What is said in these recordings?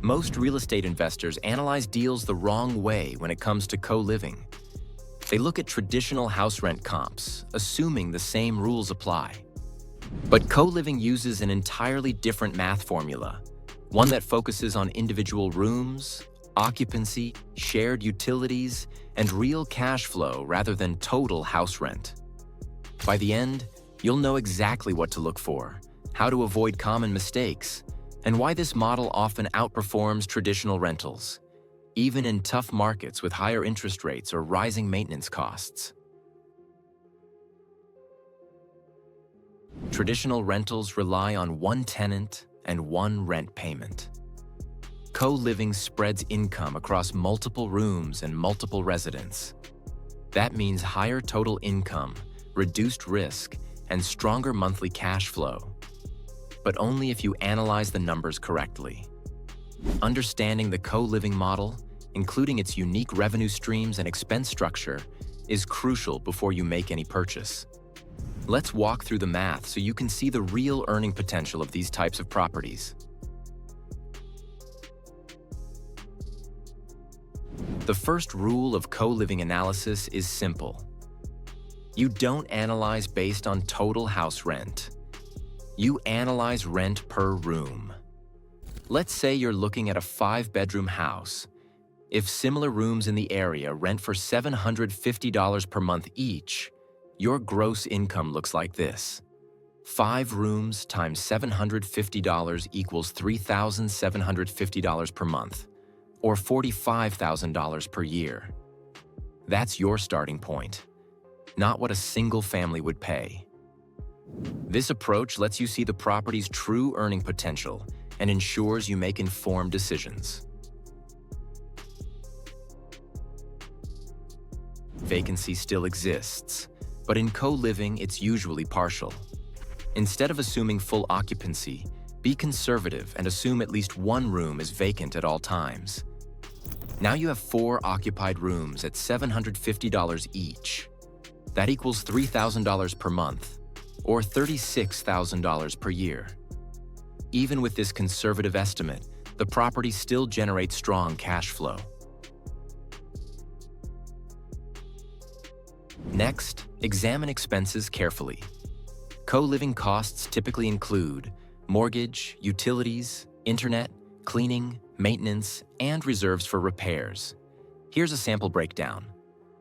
Most real estate investors analyze deals the wrong way when it comes to co-living. They look at traditional house rent comps, assuming the same rules apply. But co-living uses an entirely different math formula, one that focuses on individual rooms, occupancy, shared utilities, and real cash flow rather than total house rent. By the end, you'll know exactly what to look for, how to avoid common mistakes, and why this model often outperforms traditional rentals, even in tough markets with higher interest rates or rising maintenance costs. Traditional rentals rely on one tenant and one rent payment. Co-living spreads income across multiple rooms and multiple residents. That means higher total income, reduced risk, and stronger monthly cash flow. But only if you analyze the numbers correctly. Understanding the co-living model, including its unique revenue streams and expense structure, is crucial before you make any purchase. Let's walk through the math so you can see the real earning potential of these types of properties. The first rule of co-living analysis is simple. You don't analyze based on total house rent. You analyze rent per room. Let's say you're looking at a 5-bedroom house. If similar rooms in the area rent for $750 per month each, your gross income looks like this. 5 rooms times $750 equals $3,750 per month, or $45,000 per year. That's your starting point, not what a single family would pay. This approach lets you see the property's true earning potential and ensures you make informed decisions. Vacancy still exists, but in co-living, it's usually partial. Instead of assuming full occupancy, be conservative and assume at least one room is vacant at all times. Now you have 4 occupied rooms at $750 each. That equals $3,000 per month, or $36,000 per year. Even with this conservative estimate, the property still generates strong cash flow. Next, examine expenses carefully. Co-living costs typically include mortgage, utilities, internet, cleaning, maintenance, and reserves for repairs. Here's a sample breakdown.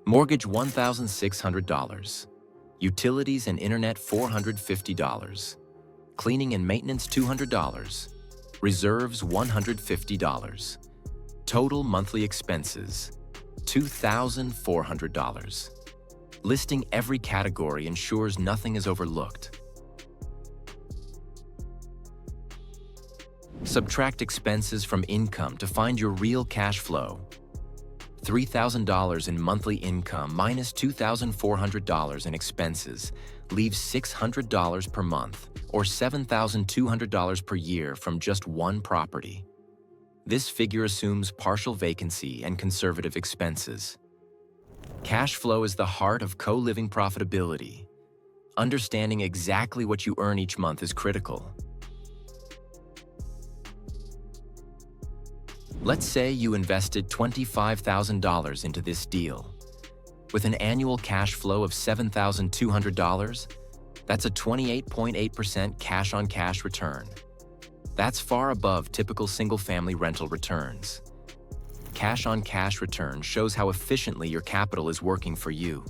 Mortgage $1,600. Utilities and internet $450. Cleaning and maintenance $200. Reserves $150. Total monthly expenses $2,400. Listing every category ensures nothing is overlooked. Subtract expenses from income to find your real cash flow. $3,000 in monthly income minus $2,400 in expenses leaves $600 per month, or $7,200 per year from just one property. This figure assumes partial vacancy and conservative expenses. Cash flow is the heart of co-living profitability. Understanding exactly what you earn each month is critical. Let's say you invested $25,000 into this deal. With an annual cash flow of $7,200, that's a 28.8% cash-on-cash return. That's far above typical single-family rental returns. Cash-on-cash return shows how efficiently your capital is working for you.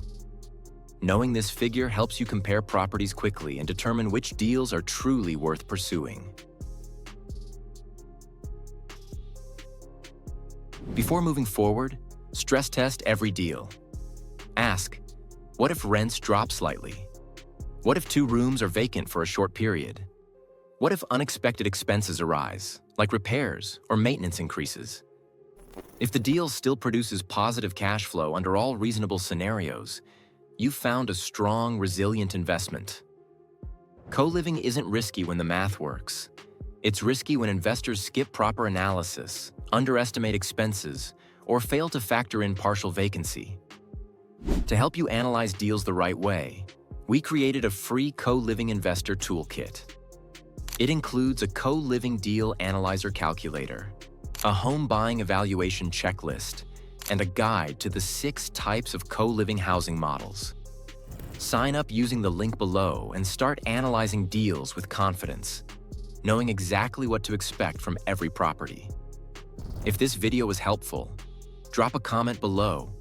Knowing this figure helps you compare properties quickly and determine which deals are truly worth pursuing. Before moving forward, stress test every deal. Ask, what if rents drop slightly? What if 2 rooms are vacant for a short period? What if unexpected expenses arise, like repairs or maintenance increases? If the deal still produces positive cash flow under all reasonable scenarios, you've found a strong, resilient investment. Co-living isn't risky when the math works. It's risky when investors skip proper analysis, underestimate expenses, or fail to factor in partial vacancy. To help you analyze deals the right way, we created a free co-living investor toolkit. It includes a co-living deal analyzer calculator, a home buying evaluation checklist, and a guide to the 6 types of co-living housing models. Sign up using the link below and start analyzing deals with confidence, knowing exactly what to expect from every property. If this video was helpful, drop a comment below,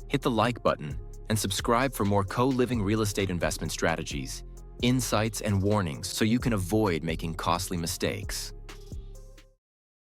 hit the like button, and subscribe for more co-living real estate investment strategies, insights, and warnings so you can avoid making costly mistakes.